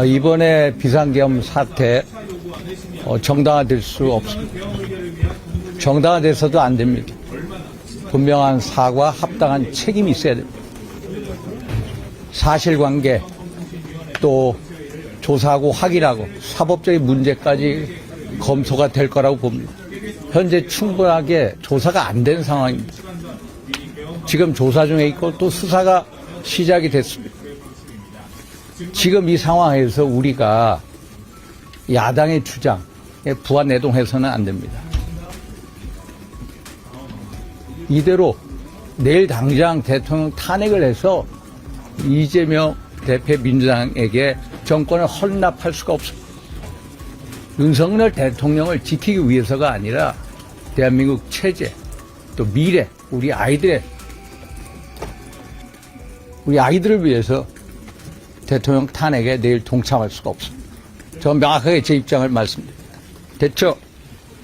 이번에 비상계엄 사태 정당화될 수 없습니다. 정당화돼서도 안 됩니다. 분명한 사과, 합당한 책임이 있어야 됩니다. 사실관계, 또 조사하고 확인하고 사법적인 문제까지 검토가 될 거라고 봅니다. 현재 충분하게 조사가 안 된 상황입니다. 지금 조사 중에 있고 또 수사가 시작이 됐습니다. 지금 이 상황에서 우리가 야당의 주장에 부안내동해서는 안 됩니다. 이대로 내일 당장 대통령 탄핵을 해서 이재명 대표 민주당에게 정권을 헌납할 수가 없습니다. 윤석열 대통령을 지키기 위해서가 아니라 대한민국 체제, 또 미래, 우리 아이들을 위해서 대통령 탄핵에 내일 동참할 수가 없습니다. 저는 명확하게 제 입장을 말씀드립니다. 됐죠?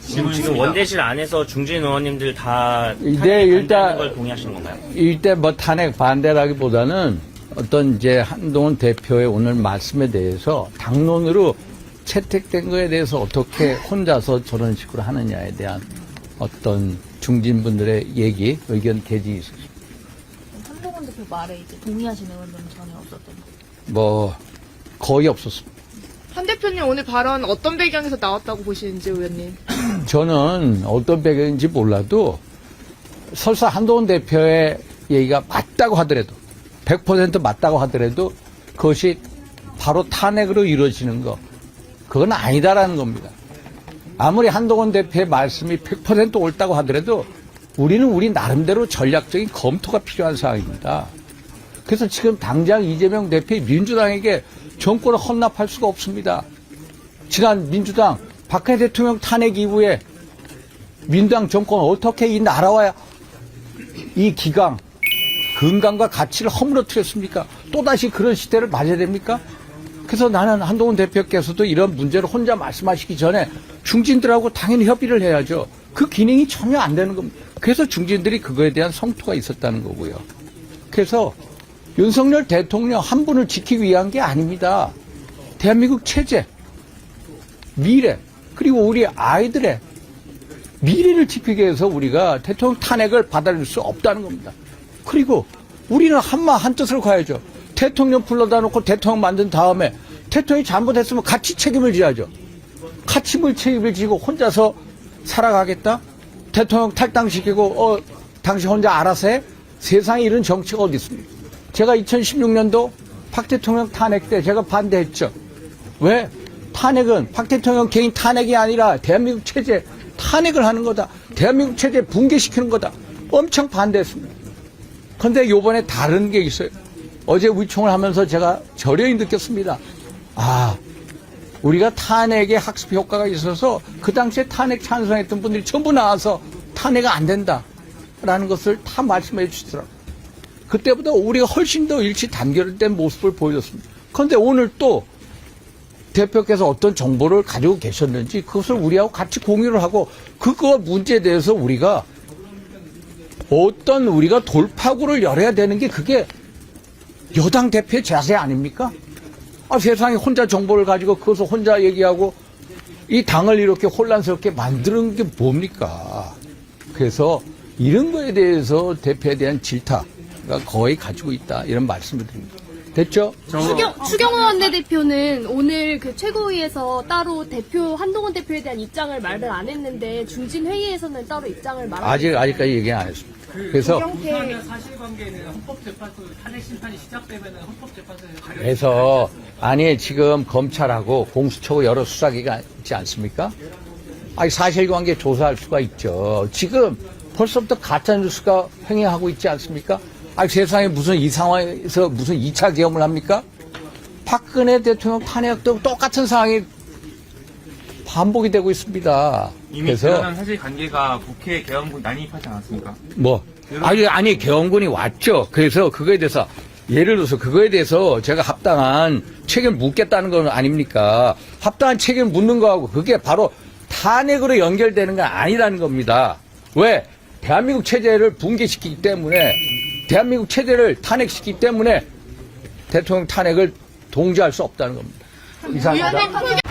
지금 원대실 안에서 중진 의원님들 다 네, 일단 걸 동의하시는 건가요? 일단 뭐 탄핵 반대라기보다는 어떤 이제 한동훈 대표의 오늘 말씀에 대해서 당론으로 채택된 거에 대해서 어떻게 혼자서 저런 식으로 하느냐에 대한 어떤 중진분들의 얘기, 의견 개진이 있었습니다. 한동훈 대표 말에 이제 동의하시는 의원들은 전혀 없었던 뭐 거의 없었습니다. 한 대표님 오늘 발언 어떤 배경에서 나왔다고 보시는지 의원님? 저는 어떤 배경인지 몰라도 설사 한동훈 대표의 얘기가 맞다고 하더라도 100% 맞다고 하더라도 그것이 바로 탄핵으로 이루어지는 거 그건 아니다라는 겁니다. 아무리 한동훈 대표의 말씀이 100% 옳다고 하더라도 우리는 우리 나름대로 전략적인 검토가 필요한 상황입니다. 그래서 지금 당장 이재명 대표의 민주당에게 정권을 헌납할 수가 없습니다. 지난 민주당 박근혜 대통령 탄핵 이후에 민주당 정권 어떻게 이 나라와 이 기강, 건강과 가치를 허물어뜨렸습니까? 또다시 그런 시대를 맞아야 됩니까? 그래서 나는 한동훈 대표께서도 이런 문제를 혼자 말씀하시기 전에 중진들하고 당연히 협의를 해야죠. 그 기능이 전혀 안 되는 겁니다. 그래서 중진들이 그거에 대한 성토가 있었다는 거고요. 그래서 윤석열 대통령 한 분을 지키기 위한 게 아닙니다. 대한민국 체제, 미래, 그리고 우리 아이들의 미래를 지키기 위해서 우리가 대통령 탄핵을 받아들일 수 없다는 겁니다. 그리고 우리는 한 뜻으로 가야죠. 대통령 불러다 놓고 대통령 만든 다음에 대통령이 잘못했으면 같이 책임을 져야죠. 같이 책임을 지고 혼자서 살아가겠다? 대통령 탈당시키고 당신 혼자 알아서 해? 세상에 이런 정치가 어디 있습니까? 제가 2016년도 박 대통령 탄핵 때 제가 반대했죠. 왜? 탄핵은 박 대통령 개인 탄핵이 아니라 대한민국 체제 탄핵을 하는 거다. 대한민국 체제 붕괴시키는 거다. 엄청 반대했습니다. 그런데 요번에 다른 게 있어요. 어제 의총을 하면서 제가 절연히 느꼈습니다. 우리가 탄핵에 학습 효과가 있어서 그 당시에 탄핵 찬성했던 분들이 전부 나와서 탄핵이 안 된다라는 것을 다 말씀해 주시더라고요. 그때보다 우리가 훨씬 더 일치 단결된 모습을 보여줬습니다. 그런데 오늘 또 대표께서 어떤 정보를 가지고 계셨는지 그것을 우리하고 같이 공유를 하고 그거 문제에 대해서 우리가 돌파구를 열어야 되는 게 그게 여당 대표의 자세 아닙니까? 세상에 혼자 정보를 가지고 그것을 혼자 얘기하고 이 당을 이렇게 혼란스럽게 만드는 게 뭡니까? 그래서 이런 거에 대해서 대표에 대한 질타가 거의 가지고 있다. 이런 말씀을 드립니다. 됐죠? 추경호 원내대표는 오늘 그 최고위에서 따로 한동훈 대표에 대한 입장을 말을 안 했는데 중진 회의에서는 따로 입장을 아직까지 얘기 안 했습니다. 그래서 사실관계는 헌법재판소 탄핵 심판이 시작되면 헌법재판소에서 그래서 지금 검찰하고 공수처고 여러 수사기가 있지 않습니까? 사실관계 조사할 수가 있죠. 지금 벌써부터 가짜뉴스가 횡행하고 있지 않습니까? 세상에 무슨 이 상황에서 무슨 2차 계엄을 합니까? 박근혜 대통령 탄핵도 똑같은 상황이 반복이 되고 있습니다. 이미 그래서 드러난 사실관계가 국회 계엄군 난입하지 않았습니까? 계엄군이 왔죠. 그래서 그거에 대해서 예를 들어서 그거에 대해서 제가 합당한 책임을 묻겠다는 건 아닙니까? 합당한 책임을 묻는 거하고 그게 바로 탄핵으로 연결되는 건 아니라는 겁니다. 왜? 대한민국 체제를 붕괴시키기 때문에 대한민국 체제를 탄핵시키기 때문에 대통령 탄핵을 동조할 수 없다는 겁니다. 이상하다. 의원님 크게